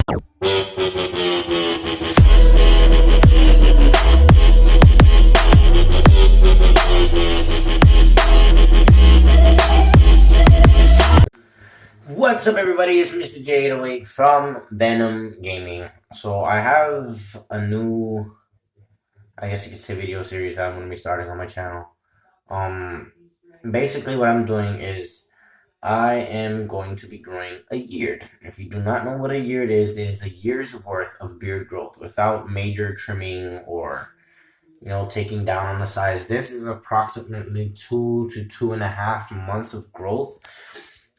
What's up, everybody? It's Mr. J808 from Venom Gaming. So I have a new, I guess you could say, video series that I'm going to be starting on my channel. Basically what I'm doing is I am going to be growing a yeard. If you do not know what a yeard is, it is a year's worth of beard growth without major trimming or taking down on the size. This is approximately 2 to 2.5 months of growth.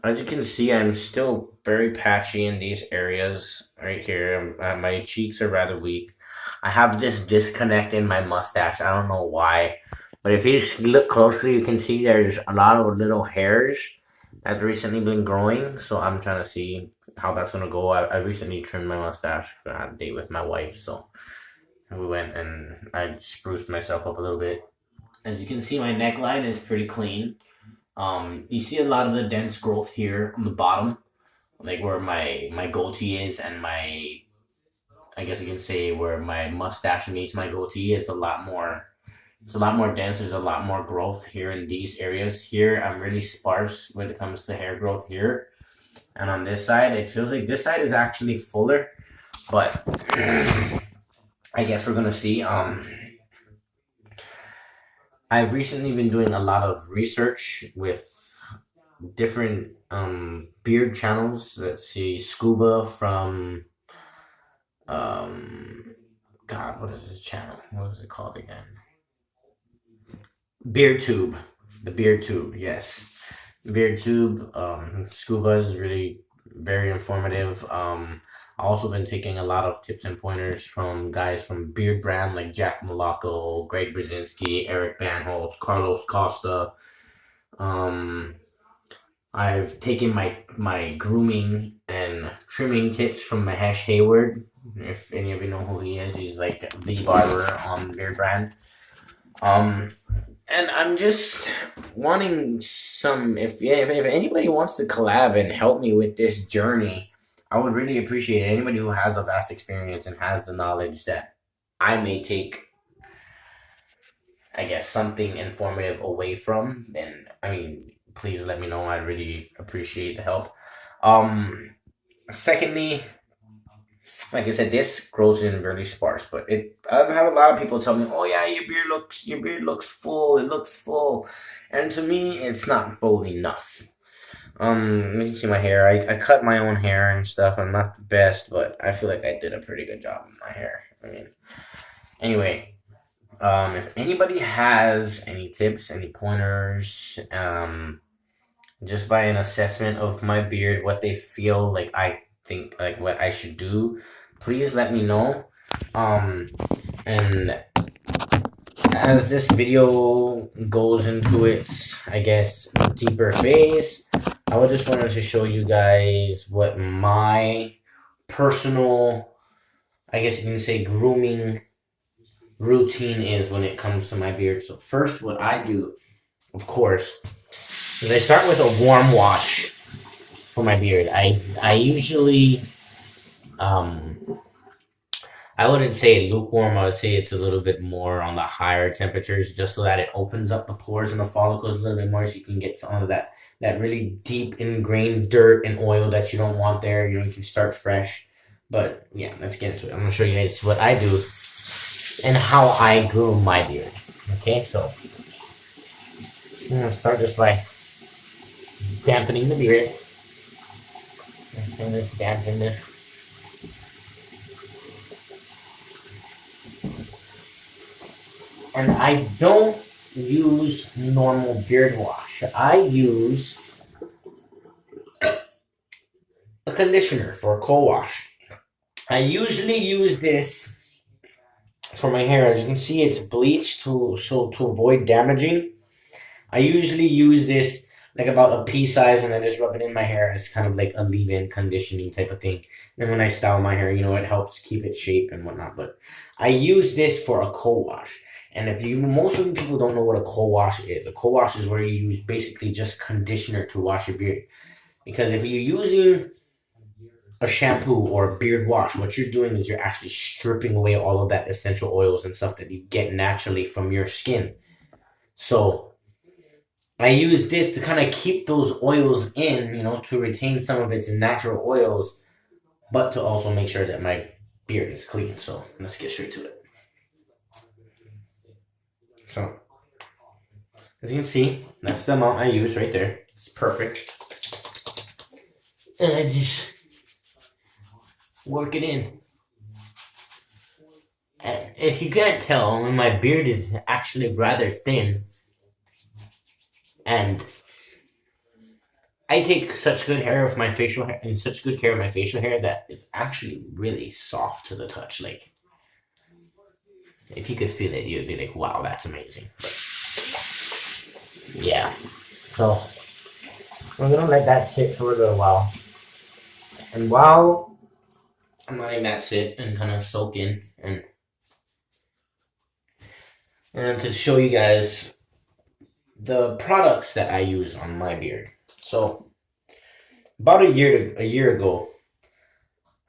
As you can see, I'm still very patchy in these areas right here. My cheeks are rather weak. I have this disconnect in my mustache. I don't know why. But if you look closely, you can see there's a lot of little hairs that's recently been growing. So I'm trying to see how that's going to go. I recently trimmed my mustache. I had a date with my wife. So we went and I spruced myself up a little bit. As you can see, my neckline is pretty clean. You see a lot of the dense growth here on the bottom, like where my goatee is, and I guess you can say where my mustache meets my goatee is a lot more. It's a lot more dense. There's a lot more growth here in these areas. Here, I'm really sparse when it comes to hair growth here, and on this side, it feels like this side is actually fuller, but I guess we're gonna see. I've recently been doing a lot of research with different beard channels. Let's see, Scuba from God, what is his channel? What is it called again? BeardTube. The BeardTube, yes. BeardTube. Scuba is really very informative. I've also been taking a lot of tips and pointers from guys from Beard Brand like Jack Malacco, Greg Brzezinski, Eric Banholz, Carlos Costa. I've taken my grooming and trimming tips from Mahesh Hayward. If any of you know who he is, he's like the barber on Beard Brand. And I'm just wanting some. If anybody wants to collab and help me with this journey, I would really appreciate it. Anybody who has a vast experience and has the knowledge that I may take, I guess, something informative away from, then please let me know. I really appreciate the help. Secondly, like I said, this grows in really sparse, but I've had a lot of people tell me, "Oh yeah, your beard looks full. It looks full," and to me, it's not full enough. You can see my hair. I cut my own hair and stuff. I'm not the best, but I feel like I did a pretty good job with my hair. Anyway, if anybody has any tips, any pointers, just by an assessment of my beard, what they feel like I think like what I should do, please let me know. And as this video goes into its, I guess, deeper phase, I would just wanted to show you guys what my personal, I guess you can say, grooming routine is when it comes to my beard. So first, what I do, of course, is I start with a warm wash for my beard. I usually, I wouldn't say lukewarm. I would say it's a little bit more on the higher temperatures, just so that it opens up the pores and the follicles a little bit more, so you can get some of that really deep ingrained dirt and oil that you don't want there. You can start fresh. But yeah, let's get into it. I'm gonna show you guys what I do and how I groom my beard. Okay, so I'm gonna start just by dampening the beard. And just dampen this. And I don't use normal beard wash. I use a conditioner for a co-wash. I usually use this for my hair. As you can see, it's bleached to avoid damaging. I usually use this like about a pea size, and I just rub it in my hair as kind of like a leave-in conditioning type of thing. Then when I style my hair, it helps keep its shape and whatnot. But I use this for a co-wash. And most of the people don't know what a co-wash is. A co-wash is where you use basically just conditioner to wash your beard. Because if you're using a shampoo or a beard wash, what you're doing is you're actually stripping away all of that essential oils and stuff that you get naturally from your skin. So I use this to kind of keep those oils in, to retain some of its natural oils, but to also make sure that my beard is clean. So let's get straight to it. So as you can see, that's the amount I use right there. It's perfect. And I just work it in. And if you can't tell, my beard is actually rather thin. And I take such good care of my facial hair and such good care of my facial hair that it's actually really soft to the touch. Like, if you could feel it, you'd be like, wow, that's amazing. But, yeah. So, we're gonna let that sit for a little while. And while I'm letting that sit and kind of soak in, and to show you guys the products that I use on my beard. So, about a year ago,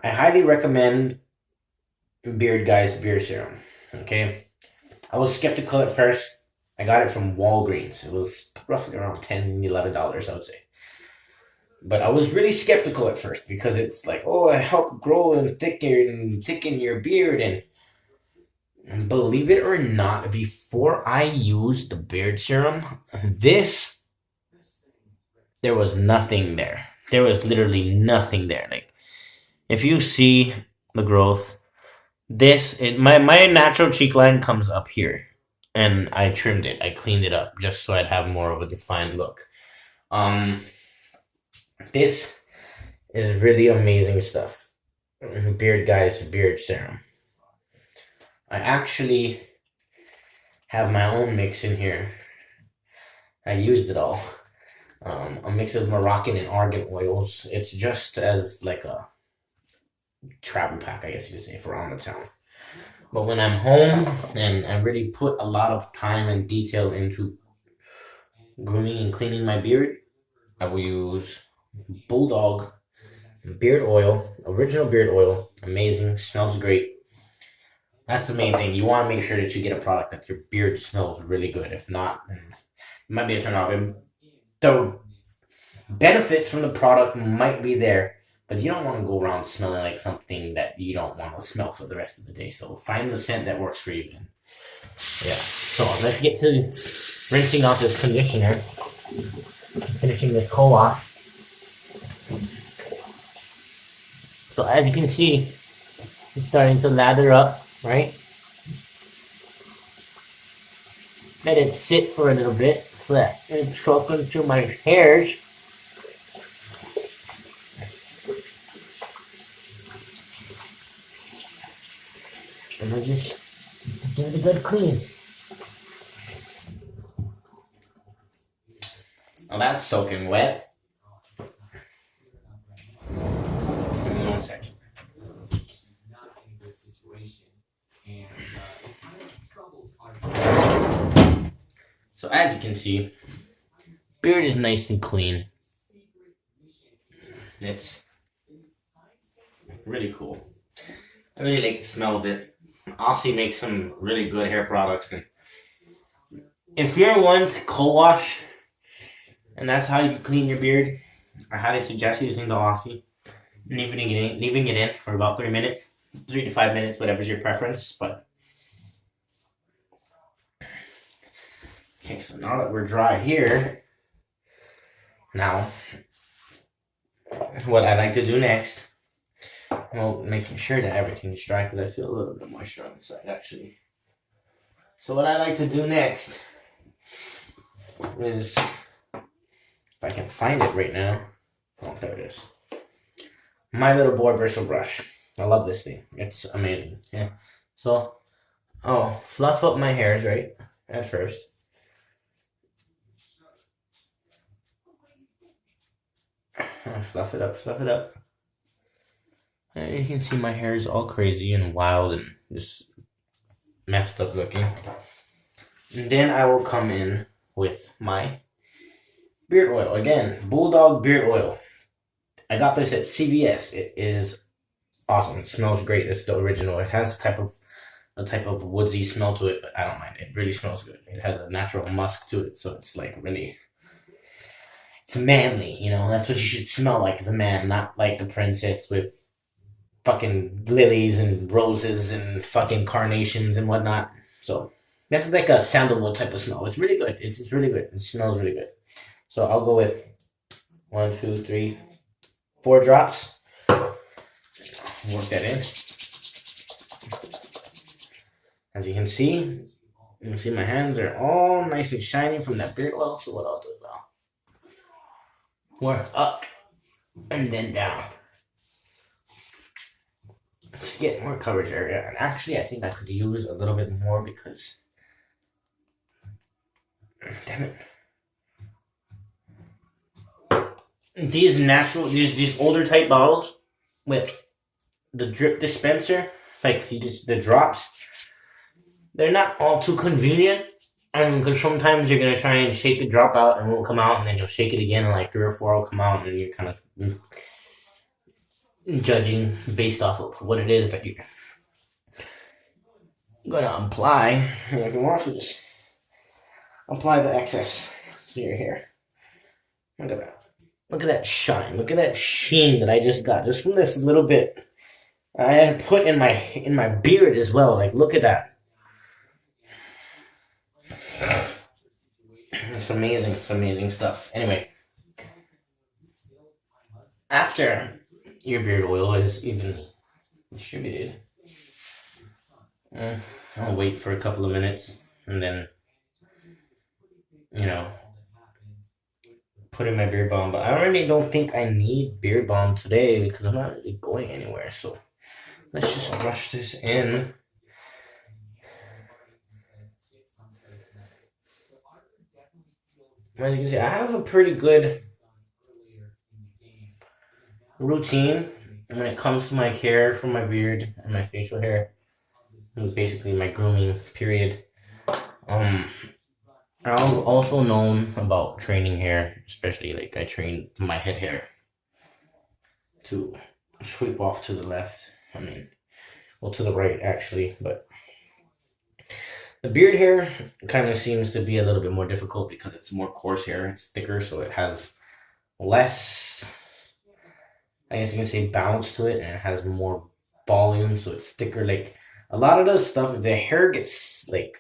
I highly recommend Beard Guys Beard Serum. Okay, I was skeptical at first. I got it from Walgreens. It was roughly around $10-11, I would say. But I was really skeptical at first because it's like, oh, it help grow and thicken your beard. And believe it or not, before I used the beard serum, there was nothing there. There was literally nothing there. Like, if you see the growth, my natural cheek line comes up here, and I trimmed it. I cleaned it up just so I'd have more of a defined look. This is really amazing stuff. Beard Guys Beard Serum. I actually have my own mix in here. I used it all. A mix of Moroccan and argan oils. It's just as like a travel pack, I guess you could say, for around the town. But when I'm home and I really put a lot of time and detail into grooming and cleaning my beard, I will use Bulldog beard oil, original beard oil. Amazing, smells great. That's the main thing. You want to make sure that you get a product that your beard smells really good. If not, then it might be a turn off. The benefits from the product might be there, but you don't want to go around smelling like something that you don't want to smell for the rest of the day. So find the scent that works for you. Then. Yeah. So let's get to rinsing off this conditioner, finishing this co-wash. So as you can see, it's starting to lather up, right? Let it sit for a little bit so that it's soaking through my hairs. And we'll just give it a good clean. Now that's soaking wet. Give me 1 second. So as you can see, beard is nice and clean. It's really cool. I really like the smell of it. Aussie makes some really good hair products. And if you're one to co-wash, and that's how you clean your beard, I highly suggest using the Aussie. Leaving it in for about 3 minutes. 3 to 5 minutes, whatever's your preference. But okay, so now that we're dry here, now what I like to do next, well, making sure that everything is dry because I feel a little bit of moisture on the side actually. So what I like to do next is, if I can find it right now, oh, there it is. My Little Boy bristle brush. I love this thing. It's amazing. Yeah. So, fluff up my hairs right at first. Fluff it up. And you can see my hair is all crazy and wild and just messed up looking. And then I will come in with my beard oil. Again, Bulldog beard oil. I got this at CVS. It is awesome. It smells great. It's the original. It has a type of woodsy smell to it, but I don't mind. It really smells good. It has a natural musk to it, so it's like really, it's manly. You know, that's what you should smell like as a man, not like a princess with fucking lilies and roses and fucking carnations and whatnot. So that's like a sandalwood type of smell. It's really good. It's really good. It smells really good. So I'll go with 1, 2, 3, 4 drops. Work that in. As you can see, my hands are all nice and shiny from that beard oil. So what I'll do is I'll work up and then down to get more coverage area. And actually, I think I could use a little bit more because, damn it, these older type bottles with the drip dispenser, like the drops, they're not all too convenient. Because sometimes you're gonna try and shake the drop out and it won't come out, and then you'll shake it again and like 3 or 4 will come out, and you're kind of judging based off of what it is that you're gonna apply. And if you want to, just apply the excess to your hair. Look at that. Look at that shine. Look at that sheen that I just got just from this little bit I had put in my beard as well. Like, look at that. It's amazing. It's amazing stuff. Anyway, after your beard oil is evenly distributed, I'll wait for a couple of minutes and then, put in my beard balm. But I really don't think I need beard balm today because I'm not really going anywhere. So let's just brush this in. As you can see, I have a pretty good routine when it comes to my care for my beard and my facial hair. Basically my grooming period. I'm also known about training hair, especially like I train my head hair to sweep off to the left. To the right actually, but the beard hair kind of seems to be a little bit more difficult because it's more coarse hair. It's thicker, so it has less, I guess you can say, bounce to it, and it has more volume, so it's thicker. Like a lot of the stuff, if the hair gets like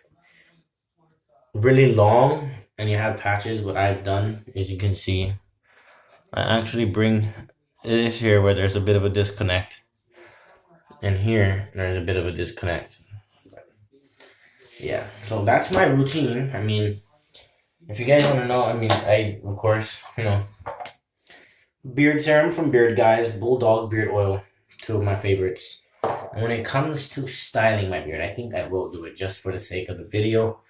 really long and you have patches, what I've done is, you can see, I actually bring this here where there's a bit of a disconnect, and here there's a bit of a disconnect. Yeah, so that's my routine. If you guys want to know, I, of course, beard serum from Beard Guys, Bulldog beard oil, 2 of my favorites. And when it comes to styling my beard, I think I will do it just for the sake of the video.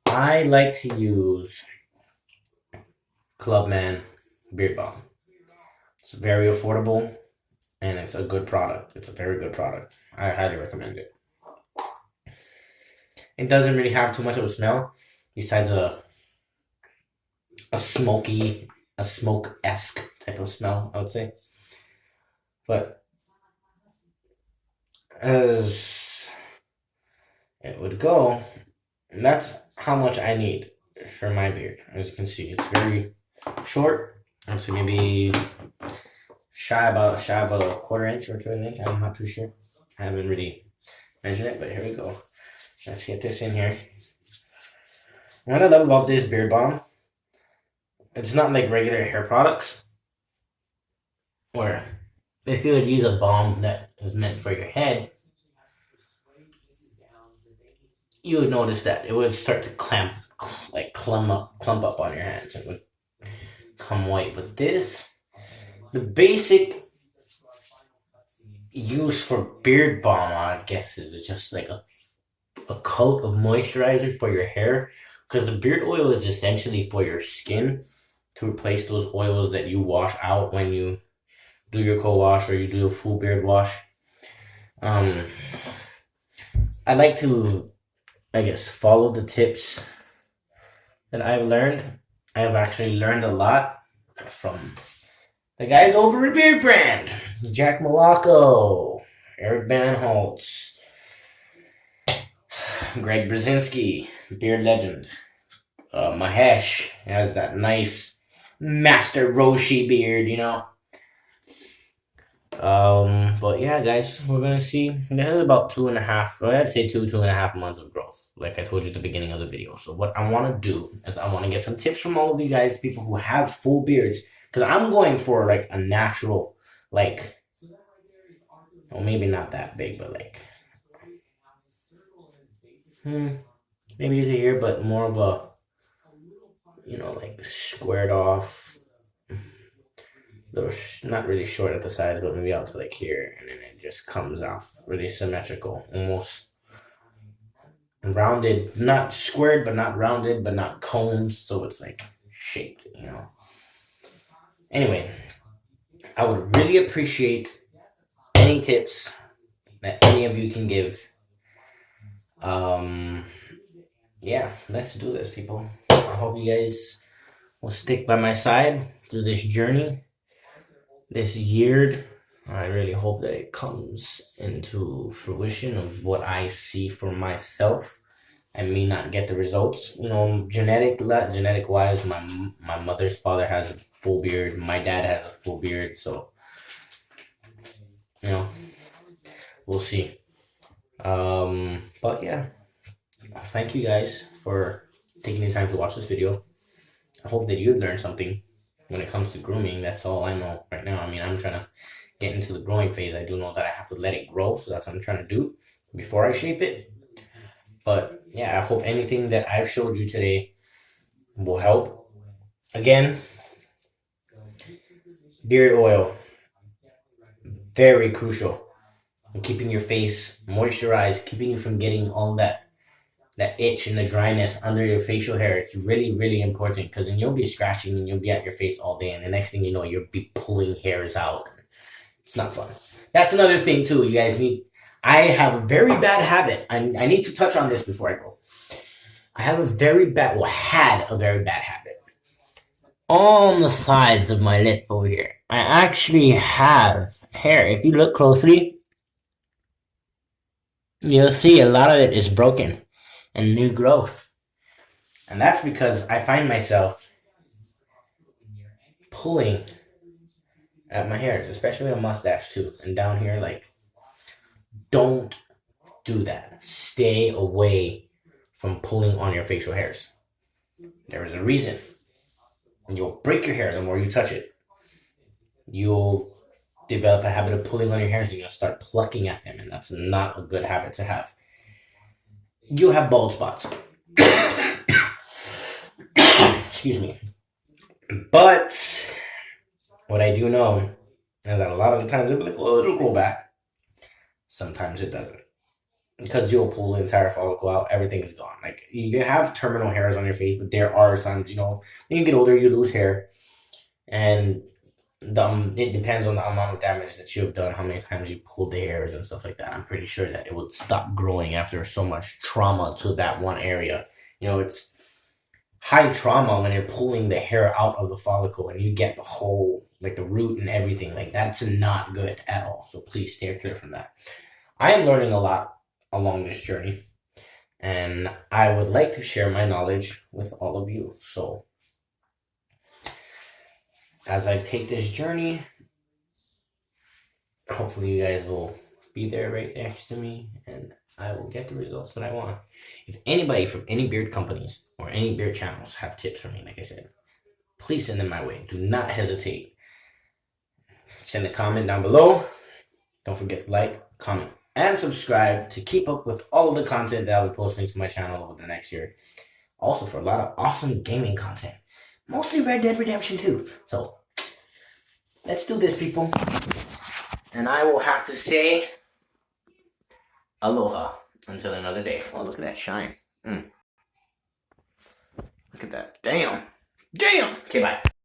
I like to use Clubman beard balm. It's very affordable and it's a good product. It's a very good product. I highly recommend it. It doesn't really have too much of a smell, besides a smoke-esque type of smell, I would say. But as it would go, that's how much I need for my beard. As you can see, it's very short. So maybe shy of a 1/4 inch or 2 inch. I'm not too sure. I haven't really measured it, but here we go. Let's get this in here. What I love about this beard balm, it's not like regular hair products, where if you would use a balm that is meant for your head, you would notice that it would start to clump up on your hands. It would come white. But this, the basic use for beard balm, I guess, is just like a coat of moisturizer for your hair, because the beard oil is essentially for your skin to replace those oils that you wash out when you do your co-wash or you do a full beard wash. I like to, I guess, follow the tips that I've learned. I've actually learned a lot from The guys over at Beard Brand, Jack Malacco, Eric Van Holtz, Greg Brzezinski, Beard Legend. Mahesh has that nice Master Roshi beard, you know. But yeah, guys, we're gonna see. This is about 2.5. Well, I'd say 2.5 months of growth, like I told you at the beginning of the video. So what I want to do is I want to get some tips from all of you guys, people who have full beards, because I'm going for like a natural, like, well, maybe not that big, but like, maybe it's a here, but more of a, like squared off, little, not really short at the sides, but maybe out to like here, and then it just comes off really symmetrical, almost rounded, not squared, but not rounded, but not coned, so it's like shaped, Anyway, I would really appreciate any tips that any of you can give. Yeah, let's do this, people. I hope you guys will stick by my side through this journey, this year. I really hope that it comes into fruition of what I see for myself and me not get the results. Genetic wise, my mother's father has a full beard. My dad has a full beard. So, we'll see. But yeah, thank you guys for taking the time to watch this video. I hope that you learned something when it comes to grooming. That's all I know right now. I mean, I'm trying to get into the growing phase. I do know that I have to let it grow, so that's what I'm trying to do before I shape it. But yeah, I hope anything that I've showed you today will help. Again, beard oil, very crucial in keeping your face moisturized, keeping you from getting all that itch and the dryness under your facial hair. It's really, really important, because then you'll be scratching and you'll be at your face all day, and the next thing you know, you'll be pulling hairs out. It's not fun. That's another thing too. You guys I have a very bad habit. I need to touch on this before I go. I have a very bad, had a very bad habit. On the sides of my lip over here, I actually have hair. If you look closely, you'll see a lot of it is broken and new growth. And that's because I find myself pulling at my hairs, especially a mustache too. And down here, like, don't do that. Stay away from pulling on your facial hairs. There is a reason. And you'll break your hair the more you touch it. You'll develop a habit of pulling on your hairs and you'll start plucking at them. And that's not a good habit to have. You'll have bald spots. Excuse me. But what I do know is that a lot of the times it'll be like, well, it'll grow back. Sometimes it doesn't. Because you'll pull the entire follicle out, everything is gone. Like, you have terminal hairs on your face, but there are times, when you get older, you lose hair. And it depends on the amount of damage that you have done, how many times you pulled the hairs and stuff like that. I'm pretty sure that it would stop growing after so much trauma to that one area. It's high trauma when you're pulling the hair out of the follicle and you get the whole, like, the root and everything. Like, that's not good at all. So please stay clear from that. I am learning a lot along this journey, and I would like to share my knowledge with all of you. So as I take this journey, hopefully you guys will be there right next to me, and I will get the results that I want. If anybody from any beard companies or any beard channels have tips for me, like I said, please send them my way. Do not hesitate. Send a comment down below. Don't forget to like, comment, and subscribe to keep up with all of the content that I'll be posting to my channel over the next year. Also for a lot of awesome gaming content. Mostly Red Dead Redemption 2. So, let's do this, people. And I will have to say, aloha until another day. Oh, look at that shine. Look at that. Damn. Okay, bye.